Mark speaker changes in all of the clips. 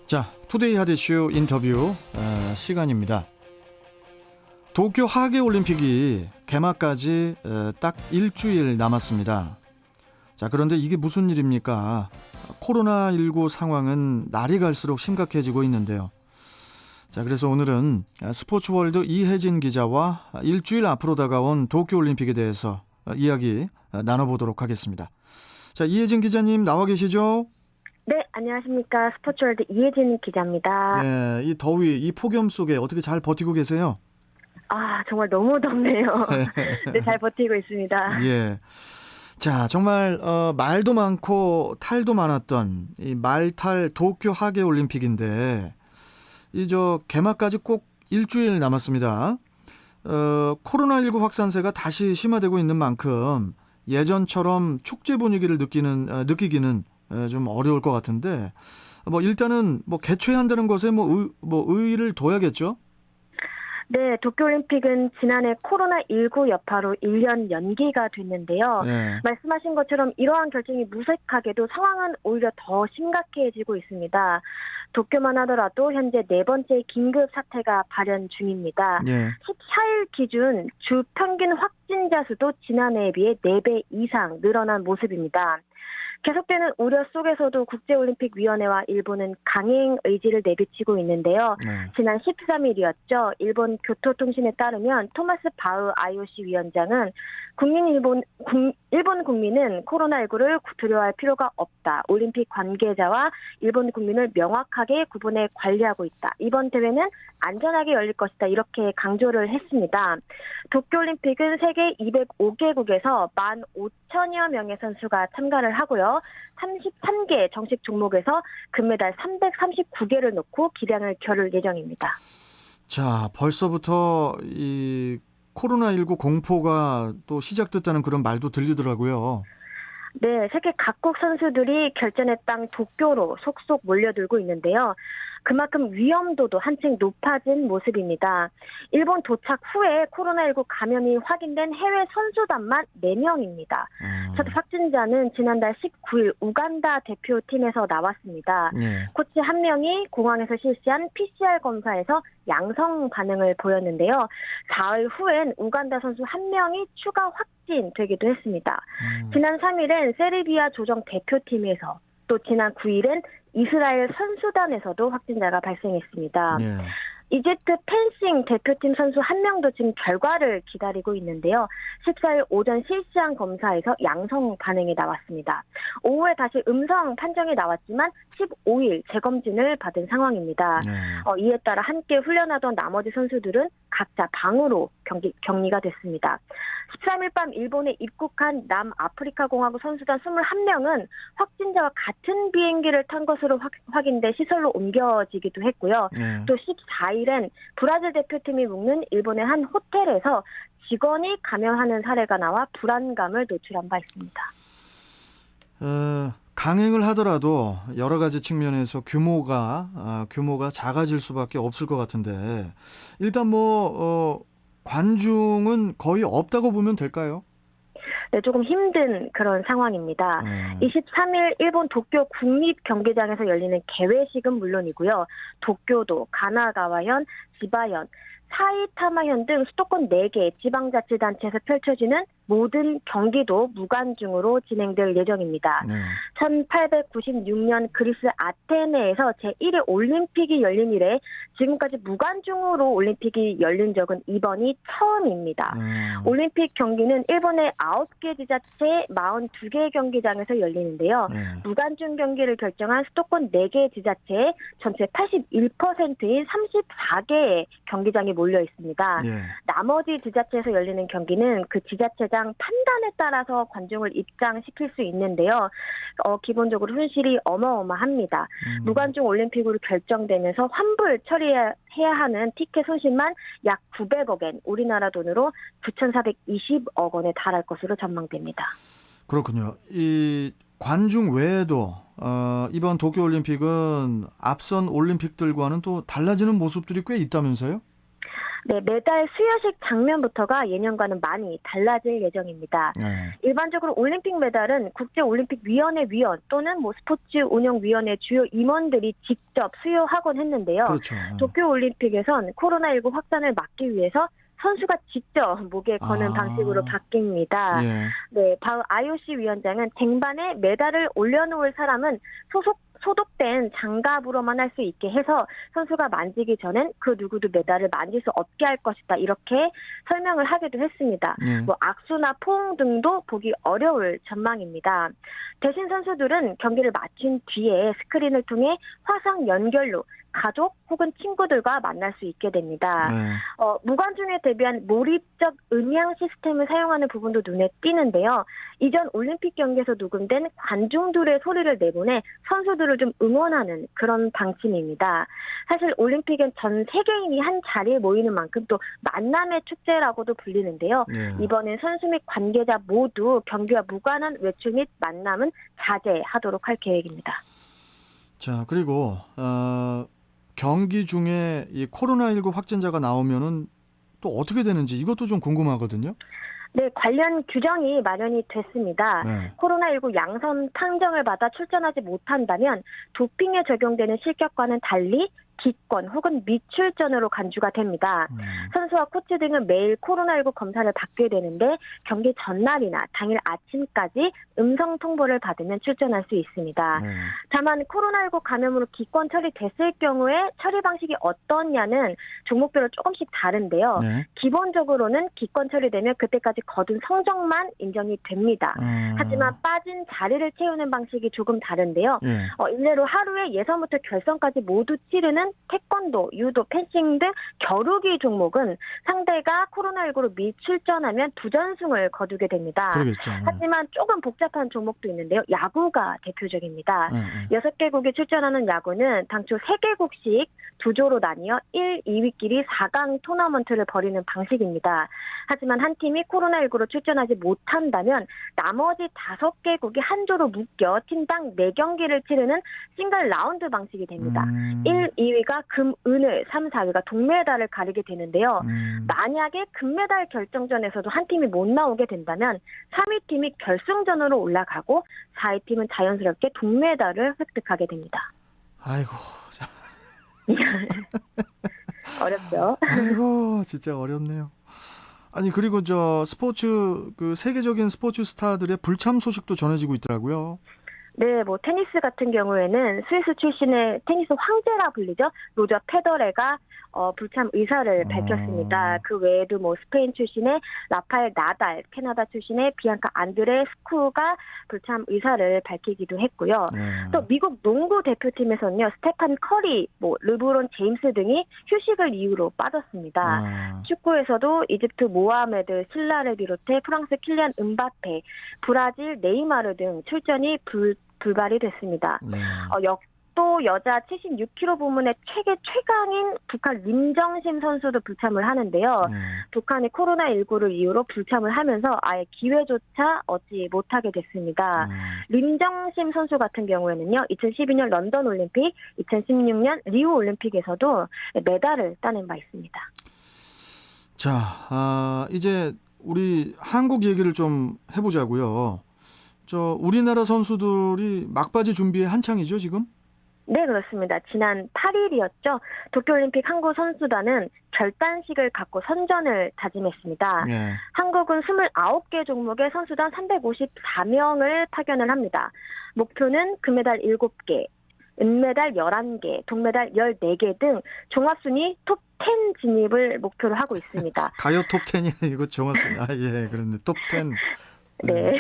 Speaker 1: 자, 투데이 하디슈 인터뷰 시간입니다. 도쿄 하계올림픽이 개막까지 딱 일주일 남았습니다. 자, 그런데 이게 무슨 일입니까? 코로나19 상황은 날이 갈수록 심각해지고 있는데요. 자, 그래서 오늘은 스포츠월드 이혜진 기자와 일주일 앞으로 다가온 도쿄올림픽에 대해서 이야기 나눠보도록 하겠습니다. 자, 이혜진 기자님 나와 계시죠?
Speaker 2: 네, 안녕하십니까. 스포츠월드 이혜진 기자입니다.
Speaker 1: 네, 이 더위, 이 폭염 속에 어떻게 잘 버티고 계세요?
Speaker 2: 아, 정말 너무 덥네요. 네, 잘 버티고 있습니다.
Speaker 1: 예. 자, 정말 말도 많고 탈도 많았던 이 말탈 도쿄 하계올림픽인데 이 개막까지 꼭 일주일 남았습니다. 코로나19 확산세가 다시 심화되고 있는 만큼 예전처럼 축제 분위기를 느끼기는 좀 어려울 것 같은데 일단은 개최한다는 것에 의의를 둬야겠죠?
Speaker 2: 네, 도쿄올림픽은 지난해 코로나19 여파로 1년 연기가 됐는데요.
Speaker 1: 네.
Speaker 2: 말씀하신 것처럼 이러한 결정이 무색하게도 상황은 오히려 더 심각해지고 있습니다. 도쿄만 하더라도 현재 4번째 긴급 사태가 발현 중입니다.
Speaker 1: 네.
Speaker 2: 14일 기준 주 평균 확진자 수도 지난해에 비해 4배 이상 늘어난 모습입니다. 계속되는 우려 속에서도 국제올림픽위원회와 일본은 강행 의지를 내비치고 있는데요.
Speaker 1: 네.
Speaker 2: 지난 13일이었죠. 일본 교토통신에 따르면 토마스 바흐 IOC 위원장은 일본 국민은 코로나19를 두려워할 필요가 없다. 올림픽 관계자와 일본 국민을 명확하게 구분해 관리하고 있다. 이번 대회는 안전하게 열릴 것이다. 이렇게 강조를 했습니다. 도쿄올림픽은 세계 205개국에서 15,000여 명의 선수가 참가를 하고요. 33개 정식 종목에서 금메달 339개를 놓고 기량을 겨룰 예정입니다.
Speaker 1: 자, 벌써부터 이 코로나19 공포가 또 시작됐다는 그런 말도 들리더라고요.
Speaker 2: 네, 세계 각국 선수들이 결전의 땅 도쿄로 속속 몰려들고 있는데요. 그만큼 위험도도 한층 높아진 모습입니다. 일본 도착 후에 코로나19 감염이 확인된 해외 선수단만 4명입니다. 첫 확진자는 지난달 19일 우간다 대표팀에서 나왔습니다.
Speaker 1: 네.
Speaker 2: 코치 1명이 공항에서 실시한 PCR 검사에서 양성 반응을 보였는데요. 사흘 후엔 우간다 선수 1명이 추가 확진되기도 했습니다. 지난 3일엔 세르비아 조정 대표팀에서 또 지난 9일엔 이스라엘 선수단에서도 확진자가 발생했습니다.
Speaker 1: 네.
Speaker 2: 이집트 펜싱 대표팀 선수 1명도 지금 결과를 기다리고 있는데요. 14일 오전 실시한 검사에서 양성 반응이 나왔습니다. 오후에 다시 음성 판정이 나왔지만 15일 재검진을 받은 상황입니다.
Speaker 1: 네.
Speaker 2: 이에 따라 함께 훈련하던 나머지 선수들은 각자 방으로 격리가 됐습니다. 13일 밤 일본에 입국한 남아프리카 공화국 선수단 21명은 확진자와 같은 비행기를 탄 것으로 확인돼 시설로 옮겨지기도 했고요.
Speaker 1: 네.
Speaker 2: 또 14일엔 브라질 대표팀이 묵는 일본의 한 호텔에서 직원이 감염하는 사례가 나와 불안감을 노출한 바 있습니다.
Speaker 1: 강행을 하더라도 여러 가지 측면에서 규모가 작아질 수밖에 없을 것 같은데 일단 관중은 거의 없다고 보면 될까요?
Speaker 2: 네, 조금 힘든 그런 상황입니다. 23일 일본 도쿄 국립경기장에서 열리는 개회식은 물론이고요. 도쿄도, 가나가와현, 지바현, 사이타마현 등 수도권 4개 지방자치단체에서 펼쳐지는 모든 경기도 무관중으로 진행될 예정입니다.
Speaker 1: 네.
Speaker 2: 1896년 그리스 아테네에서 제1회 올림픽이 열린 이래 지금까지 무관중으로 올림픽이 열린 적은 이번이 처음입니다. 올림픽 경기는 일본의 9개 지자체 42개 경기장에서 열리는데요. 무관중 경기를 결정한 수도권 4개 지자체의 전체 81%인 34개의 경기장이 몰려 있습니다. 나머지 지자체에서 열리는 경기는 그 지자체장 판단에 따라서 관중을 입장시킬 수 있는데요. 기본적으로 손실이 어마어마합니다. 무관중 올림픽으로 결정되면서 환불 처리해야 하는 티켓 손실만 약 900억엔, 우리나라 돈으로 9,420억 원에 달할 것으로 전망됩니다.
Speaker 1: 그렇군요. 이 관중 외에도 이번 도쿄올림픽은 앞선 올림픽들과는 또 달라지는 모습들이 꽤 있다면서요?
Speaker 2: 네, 매달 수여식 장면부터가 예년과는 많이 달라질 예정입니다.
Speaker 1: 네.
Speaker 2: 일반적으로 올림픽 메달은 국제올림픽위원회 위원 또는 스포츠 운영위원회 주요 임원들이 직접 수여하곤 했는데요.
Speaker 1: 그렇죠.
Speaker 2: 도쿄올림픽에선 코로나19 확산을 막기 위해서 선수가 직접 목에 거는 방식으로 바뀝니다.
Speaker 1: 예.
Speaker 2: 네, 바로 IOC 위원장은 쟁반에 메달을 올려놓을 사람은 소독된 장갑으로만 할 수 있게 해서 선수가 만지기 전엔 그 누구도 메달을 만질 수 없게 할 것이다. 이렇게 설명을 하기도 했습니다.
Speaker 1: 예.
Speaker 2: 악수나 포옹 등도 보기 어려울 전망입니다. 대신 선수들은 경기를 마친 뒤에 스크린을 통해 화상 연결로 가족 혹은 친구들과 만날 수 있게 됩니다.
Speaker 1: 네.
Speaker 2: 무관중에 대비한 몰입적 음향 시스템을 사용하는 부분도 눈에 띄는데요. 이전 올림픽 경기에서 녹음된 관중들의 소리를 내보내 선수들을 좀 응원하는 그런 방침입니다. 사실 올림픽은 전 세계인이 한 자리에 모이는 만큼 또 만남의 축제라고도 불리는데요.
Speaker 1: 예.
Speaker 2: 이번엔 선수 및 관계자 모두 경기와 무관한 외출 및 만남은 자제하도록 할 계획입니다.
Speaker 1: 자, 그리고 경기 중에 이 코로나19 확진자가 나오면은 또 어떻게 되는지 이것도 좀 궁금하거든요.
Speaker 2: 네, 관련 규정이 마련이 됐습니다.
Speaker 1: 네.
Speaker 2: 코로나19 양성 판정을 받아 출전하지 못한다면 도핑에 적용되는 실격과는 달리 기권 혹은 미출전으로 간주가 됩니다. 선수와 코치 등은 매일 코로나19 검사를 받게 되는데 경기 전날이나 당일 아침까지 음성 통보를 받으면 출전할 수 있습니다.
Speaker 1: 네.
Speaker 2: 다만 코로나19 감염으로 기권 처리됐을 경우에 처리 방식이 어떠냐는 종목별로 조금씩 다른데요.
Speaker 1: 네.
Speaker 2: 기본적으로는 기권 처리되면 그때까지 거둔 성적만 인정이 됩니다. 하지만 빠진 자리를 채우는 방식이 조금 다른데요.
Speaker 1: 예.
Speaker 2: 일례로 하루에 예선부터 결선까지 모두 치르는 태권도, 유도, 펜싱 등 겨루기 종목은 상대가 코로나19로 미출전하면 부전승을 거두게 됩니다.
Speaker 1: 그러겠죠.
Speaker 2: 하지만 조금 복잡한 종목도 있는데요. 야구가 대표적입니다. 6개국이 출전하는 야구는 당초 3개국씩 2조로 나뉘어 1, 2위끼리 4강 토너먼트를 벌이는 방식입니다. 하지만 한 팀이 코로나19로 출전하지 못한다면 나머지 5개국이 한 조로 묶여 팀당 4경기를 치르는 싱글 라운드 방식이 됩니다. 1, 2위가 금, 은을, 3, 4위가 동메달을 가리게 되는데요. 만약에 금메달 결정전에서도 한 팀이 못 나오게 된다면 3위 팀이 결승전으로 올라가고 4위 팀은 자연스럽게 동메달을 획득하게 됩니다.
Speaker 1: 아이고.
Speaker 2: 어렵죠?
Speaker 1: 아이고, 진짜 어렵네요. 아니, 그리고 그 세계적인 스포츠 스타들의 불참 소식도 전해지고 있더라고요.
Speaker 2: 네, 테니스 같은 경우에는 스위스 출신의 테니스 황제라 불리죠. 로저 페더레가 불참 의사를 밝혔습니다. 그 외에도 스페인 출신의 라파엘 나달, 캐나다 출신의 비앙카 안드레스쿠가 불참 의사를 밝히기도 했고요. 또 미국 농구 대표팀에서는요, 스테판 커리, 르브론 제임스 등이 휴식을 이유로 빠졌습니다. 축구에서도 이집트 모하메드 실라를 비롯해 프랑스 킬리안 음바페, 브라질 네이마르 등 출전이 불발이 됐습니다. 또 여자 76kg 부문의 세계 최강인 북한 림정심 선수도 불참을 하는데요. 북한이 코로나19를 이유로 불참을 하면서 아예 기회조차 얻지 못하게 됐습니다. 림정심 선수 같은 경우에는요. 2012년 런던 올림픽, 2016년 리우 올림픽에서도 메달을 따낸 바 있습니다.
Speaker 1: 자, 이제 우리 한국 얘기를 좀 해보자고요. 우리나라 선수들이 막바지 준비에 한창이죠, 지금?
Speaker 2: 네, 그렇습니다. 지난 8일이었죠. 도쿄올림픽 한국 선수단은 결단식을 갖고 선전을 다짐했습니다.
Speaker 1: 네.
Speaker 2: 한국은 29개 종목의 선수단 354명을 파견을 합니다. 목표는 금메달 7개, 은메달 11개, 동메달 14개 등 종합순위 톱10 진입을 목표로 하고 있습니다.
Speaker 1: 가요 톱10이 이거 종합순위. 예, 그런데 톱10.
Speaker 2: 네.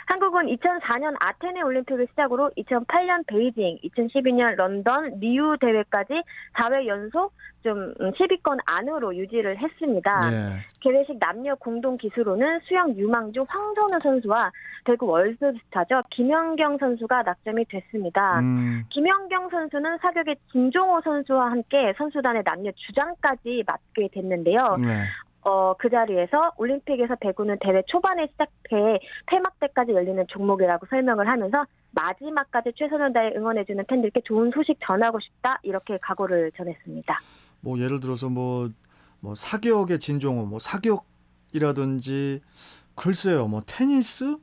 Speaker 2: 한국은 2004년 아테네 올림픽을 시작으로 2008년 베이징, 2012년 런던, 리우 대회까지 4회 연속 10위권 안으로 유지를 했습니다.
Speaker 1: 네.
Speaker 2: 개회식 남녀 공동 기수로는 수영 유망주 황선우 선수와 대구 월드스타죠. 김연경 선수가 낙점이 됐습니다. 김연경 선수는 사격의 진종호 선수와 함께 선수단의 남녀 주장까지 맡게 됐는데요.
Speaker 1: 네.
Speaker 2: 그 자리에서 올림픽에서 배구는 대회 초반에 시작해 폐막대까지 열리는 종목이라고 설명을 하면서 마지막까지 최선을 다해 응원해주는 팬들께 좋은 소식 전하고 싶다 이렇게 각오를 전했습니다.
Speaker 1: 예를 들어서 뭐 사격의 진종호, 뭐 사격이라든지 글쎄요, 뭐 테니스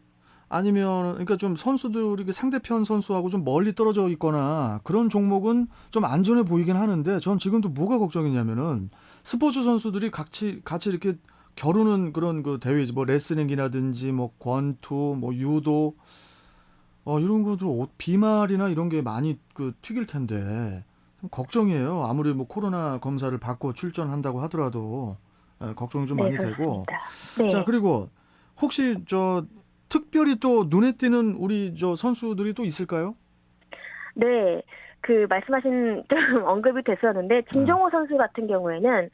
Speaker 1: 아니면 그러니까 좀 선수들이 그 상대편 선수하고 좀 멀리 떨어져 있거나 그런 종목은 좀 안전해 보이긴 하는데 전 지금도 뭐가 걱정이냐면은 스포츠 선수들이 같이 이렇게 겨루는 그런 그 대회지 뭐 레슬링이라든지 뭐 권투, 뭐 유도 이런 것들 비말이나 이런 게 많이 그 튀길 텐데 좀 걱정이에요. 아무리 뭐 코로나 검사를 받고 출전한다고 하더라도 걱정이 좀
Speaker 2: 네,
Speaker 1: 많이 되고.
Speaker 2: 그렇습니다.
Speaker 1: 자,
Speaker 2: 네.
Speaker 1: 그리고 혹시 저 특별히 또 눈에 띄는 우리 저 선수들이 또 있을까요?
Speaker 2: 네. 그 말씀하신 좀 언급이 됐었는데
Speaker 1: 아,
Speaker 2: 진종호 선수 같은 경우에는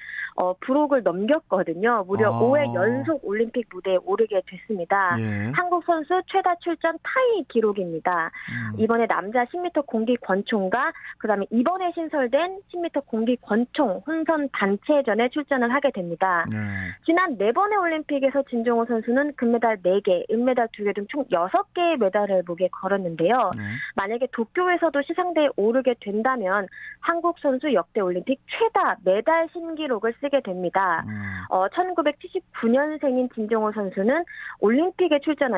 Speaker 2: 부록을 넘겼거든요. 무려 5회
Speaker 1: 아,
Speaker 2: 연속 올림픽 무대에 오르게 됐습니다.
Speaker 1: 예,
Speaker 2: 한국 선수 최다 출전 타이 기록입니다.
Speaker 1: 음,
Speaker 2: 이번에 남자 10m 공기 권총과 그다음에 이번에 신설된 10m 공기 권총 혼선 단체전에 출전을 하게 됩니다.
Speaker 1: 네,
Speaker 2: 지난 4번의 올림픽에서 진종호 선수는 금메달 4개, 은메달 2개 등 총 6개의 메달을 목에 걸었는데요.
Speaker 1: 네,
Speaker 2: 만약에 도쿄에서도 시상대에 오르게 된다면 한국 선수 역대 올림픽 최다 메달 신기록을 쓰게 됩니다.
Speaker 1: 음,
Speaker 2: 1979년생인 진종호 선수는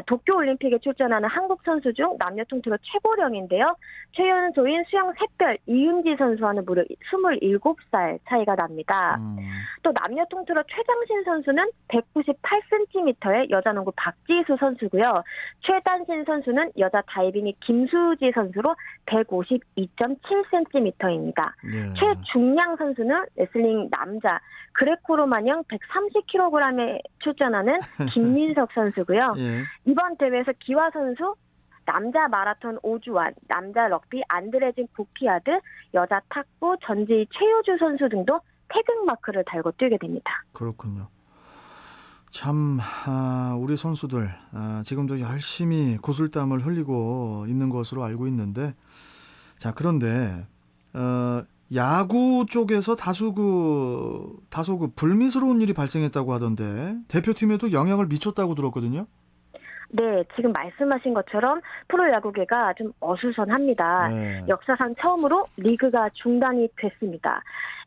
Speaker 2: 도쿄 올림픽에 출전하는 한국 선수 중 남녀 통틀어 최고령인데요. 최연소인 수영 샛별 이은지 선수와는 무려 27살 차이가 납니다.
Speaker 1: 음,
Speaker 2: 또 남녀 통틀어 최장신 선수는 198cm의 여자농구 박지수 선수고요. 최단신 선수는 여자 다이빙의 김수지 선수로 152.7cm입니다.
Speaker 1: 예,
Speaker 2: 최중량 선수는 레슬링 남자 그레코로마냥 130kg에 출전하는 김민석 선수고요.
Speaker 1: 예,
Speaker 2: 이번 대회에서 기화 선수, 남자 마라톤 오주환, 남자 럭비 안드레진 보키아드, 여자 탁구 전지희 최효주 선수 등도 태극 마크를 달고 뛰게 됩니다.
Speaker 1: 그렇군요. 참, 우리 선수들, 지금도 열심히 구슬땀을 흘리고 있는 것으로 알고 있는데, 자, 그런데, 야구 쪽에서 다소 그 불미스러운 일이 발생했다고 하던데, 대표팀에도 영향을 미쳤다고 들었거든요?
Speaker 2: 네, 지금 말씀하신 것처럼 프로야구계가 좀 어수선합니다.
Speaker 1: 네,
Speaker 2: 역사상 처음으로 리그가 중단이 됐습니다.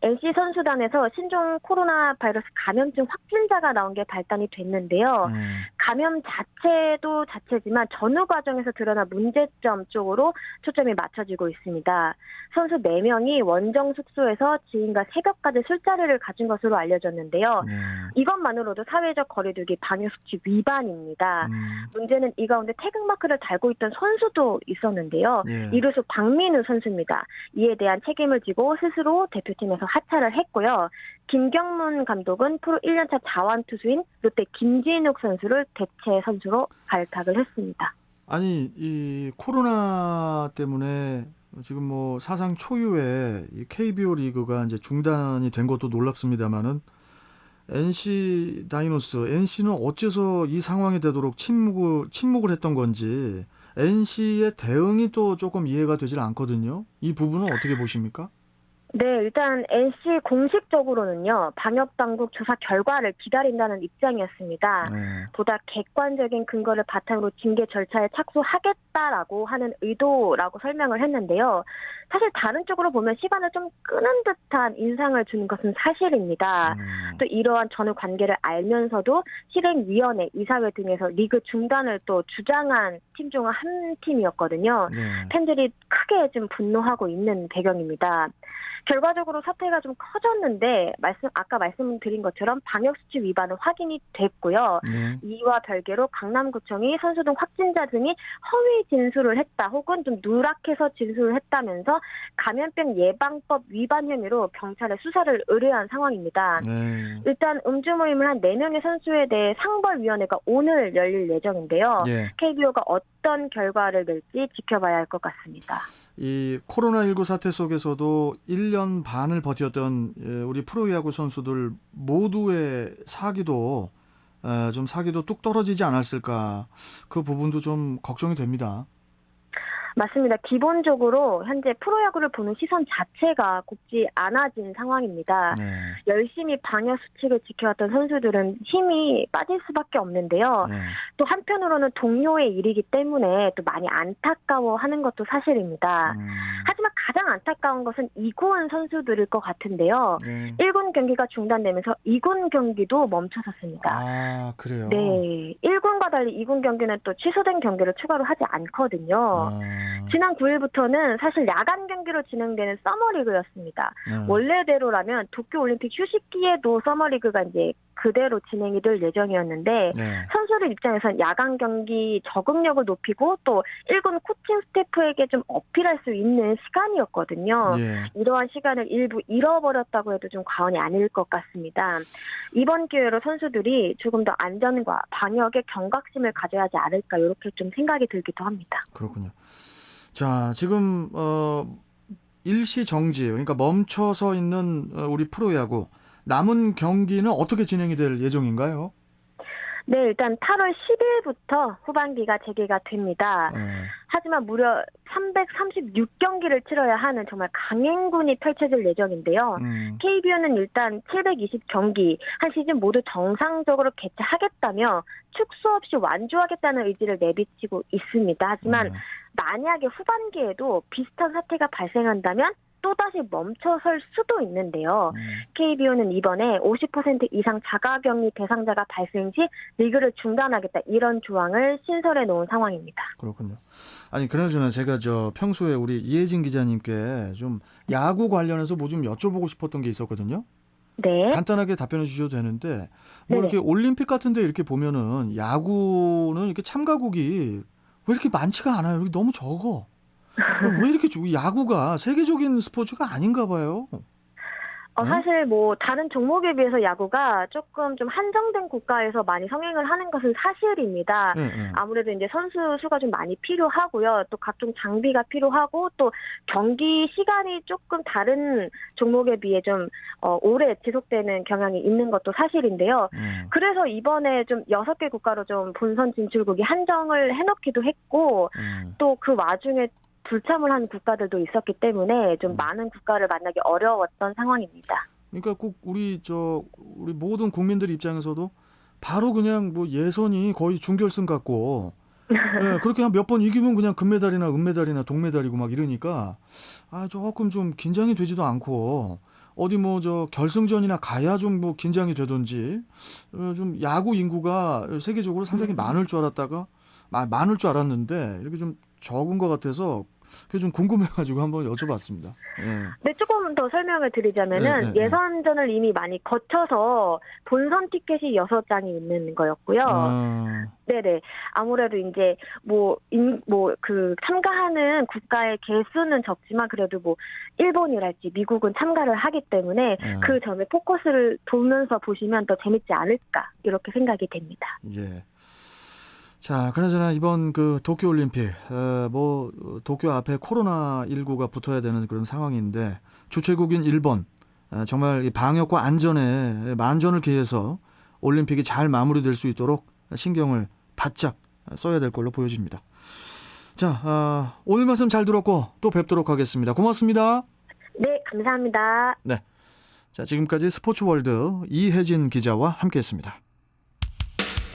Speaker 2: NC 선수단에서 신종 코로나 바이러스 감염증 확진자가 나온 게 발단이 됐는데요.
Speaker 1: 네,
Speaker 2: 감염 자체도 자체지만 전후 과정에서 드러난 문제점 쪽으로 초점이 맞춰지고 있습니다. 선수 4명이 원정 숙소에서 지인과 새벽까지 술자리를 가진 것으로 알려졌는데요.
Speaker 1: 네,
Speaker 2: 이것만으로도 사회적 거리두기 방역수칙 위반입니다. 문제는 이 가운데 태극마크를 달고 있던 선수도 있었는데요.
Speaker 1: 예,
Speaker 2: 이루수 박민우 선수입니다. 이에 대한 책임을 지고 스스로 대표팀에서 하차를 했고요. 김경문 감독은 프로 1년차 자완투수인 롯데 김진욱 선수를 대체 선수로 발탁을 했습니다.
Speaker 1: 아니, 이 코로나 때문에 지금 뭐 사상 초유의 이 KBO 리그가 이제 중단이 된 것도 놀랍습니다만은 NC 다이노스, NC는 어째서 이 상황이 되도록 침묵을 했던 건지 NC의 대응이 또 조금 이해가 되질 않거든요. 이 부분은 어떻게 보십니까?
Speaker 2: 네, 일단 NC 공식적으로는요, 방역당국 조사 결과를 기다린다는 입장이었습니다.
Speaker 1: 네,
Speaker 2: 보다 객관적인 근거를 바탕으로 징계 절차에 착수하겠다라고 하는 의도라고 설명을 했는데요. 사실 다른 쪽으로 보면 시간을 좀 끄는 듯한 인상을 주는 것은 사실입니다. 또 이러한 전후 관계를 알면서도 실행위원회, 이사회 등에서 리그 중단을 또 주장한 팀 중 한 팀이었거든요.
Speaker 1: 네,
Speaker 2: 팬들이 크게 좀 분노하고 있는 배경입니다. 결과적으로 사태가 좀 커졌는데 아까 말씀드린 것처럼 방역수칙 위반은 확인이 됐고요.
Speaker 1: 네,
Speaker 2: 이와 별개로 강남구청이 선수 등 확진자 등이 허위 진술을 했다 혹은 좀 누락해서 진술을 했다면서 감염병 예방법 위반 혐의로 경찰에 수사를 의뢰한 상황입니다.
Speaker 1: 네,
Speaker 2: 일단 음주 모임을 한 4명의 선수에 대해 상벌위원회가 오늘 열릴 예정인데요.
Speaker 1: 예.
Speaker 2: KBO가 어떤 결과를 낼지 지켜봐야 할 것 같습니다.
Speaker 1: 이 코로나19 사태 속에서도 1년 반을 버텼던 우리 프로야구 선수들 모두의 사기도 좀 사기도 뚝 떨어지지 않았을까 그 부분도 좀 걱정이 됩니다.
Speaker 2: 맞습니다. 기본적으로 현재 프로야구를 보는 시선 자체가 곱지 않아진 상황입니다.
Speaker 1: 네.
Speaker 2: 열심히 방역 수칙을 지켜왔던 선수들은 힘이 빠질 수밖에 없는데요.
Speaker 1: 네.
Speaker 2: 또 한편으로는 동료의 일이기 때문에 또 많이 안타까워하는 것도 사실입니다. 하지만 가장 안타까운 것은 2군 선수들일 것 같은데요.
Speaker 1: 네.
Speaker 2: 1군 경기가 중단되면서 2군 경기도 멈춰섰습니다.
Speaker 1: 아, 그래요?
Speaker 2: 네, 1군과 달리 2군 경기는 또 취소된 경기를 추가로 하지 않거든요.
Speaker 1: 아,
Speaker 2: 지난 9일부터는 사실 야간 경기로 진행되는 서머리그였습니다. 원래대로라면 도쿄올림픽 휴식기에도 서머리그가 이제 그대로 진행이 될 예정이었는데
Speaker 1: 네.
Speaker 2: 선수들 입장에선 야간 경기 적응력을 높이고 또 1군 코칭 스태프에게 좀 어필할 수 있는 시간이었거든요.
Speaker 1: 예.
Speaker 2: 이러한 시간을 일부 잃어버렸다고 해도 좀 과언이 아닐 것 같습니다. 이번 기회로 선수들이 조금 더 안전과 방역에 경각심을 가져야 하지 않을까 이렇게 좀 생각이 들기도 합니다.
Speaker 1: 그렇군요. 자, 지금 일시 정지, 그러니까 멈춰서 있는 우리 프로야구 남은 경기는 어떻게 진행이 될 예정인가요?
Speaker 2: 네, 일단 8월 10일부터 후반기가 재개가 됩니다. 하지만 무려 336경기를 치러야 하는 정말 강행군이 펼쳐질 예정인데요. KBO는 일단 720경기, 한 시즌 모두 정상적으로 개최하겠다며 축소 없이 완주하겠다는 의지를 내비치고 있습니다. 하지만 만약에 후반기에도 비슷한 사태가 발생한다면 또다시 멈춰설 수도 있는데요. KBO는 이번에 50% 이상 자가격리 대상자가 발생 시 리그를 중단하겠다 이런 조항을 신설해 놓은 상황입니다.
Speaker 1: 그렇군요. 아니 그나저나 제가 평소에 우리 이혜진 기자님께 좀 야구 관련해서 뭐 좀 여쭤보고 싶었던 게 있었거든요.
Speaker 2: 네.
Speaker 1: 간단하게 답변해 주셔도 되는데 뭐
Speaker 2: 네네.
Speaker 1: 이렇게 올림픽 같은데 이렇게 보면은 야구는 이렇게 참가국이 왜 이렇게 많지가 않아요? 이렇게 너무 적어. 왜 이렇게 야구가 세계적인 스포츠가 아닌가 봐요.
Speaker 2: 사실 뭐 다른 종목에 비해서 야구가 조금 좀 한정된 국가에서 많이 성행을 하는 것은 사실입니다. 아무래도 이제 선수 수가 좀 많이 필요하고요. 또 각종 장비가 필요하고 또 경기 시간이 조금 다른 종목에 비해 좀 오래 지속되는 경향이 있는 것도 사실인데요. 그래서 이번에 좀 6개 국가로 좀 본선 진출국이 한정을 해놓기도 했고 또 그 와중에 불참을 한 국가들도 있었기 때문에 좀 많은 국가를 만나기 어려웠던 상황입니다.
Speaker 1: 그러니까 꼭 우리 모든 국민들 입장에서도 바로 그냥 뭐 예선이 거의 준결승 같고 네, 그렇게 한 몇 번 이기면 그냥 금메달이나 은메달이나 동메달이고 막 이러니까 조금 좀 긴장이 되지도 않고 어디 뭐 결승전이나 가야 좀 뭐 긴장이 되든지 좀 야구 인구가 세계적으로 상당히 많을 줄 알았는데 이렇게 좀 적은 것 같아서 그게 좀 궁금해가지고 한번 여쭤봤습니다.
Speaker 2: 네, 조금 더 설명을 드리자면은 예선전을 이미 많이 거쳐서 본선 티켓이 6장이 있는 거였고요. 네네. 아무래도 이제 참가하는 국가의 개수는 적지만 그래도 뭐 일본이랄지 미국은 참가를 하기 때문에 그 점에 포커스를 두면서 보시면 더 재밌지 않을까 이렇게 생각이 됩니다.
Speaker 1: 예. 자, 그나저나 이번 그 도쿄올림픽, 도쿄 앞에 코로나19가 붙어야 되는 그런 상황인데 주최국인 일본, 정말 이 방역과 안전에 만전을 기해서 올림픽이 잘 마무리될 수 있도록 신경을 바짝 써야 될 걸로 보여집니다. 자, 오늘 말씀 잘 들었고 또 뵙도록 하겠습니다. 고맙습니다.
Speaker 2: 네, 감사합니다.
Speaker 1: 네. 자, 지금까지 스포츠월드 이혜진 기자와 함께했습니다.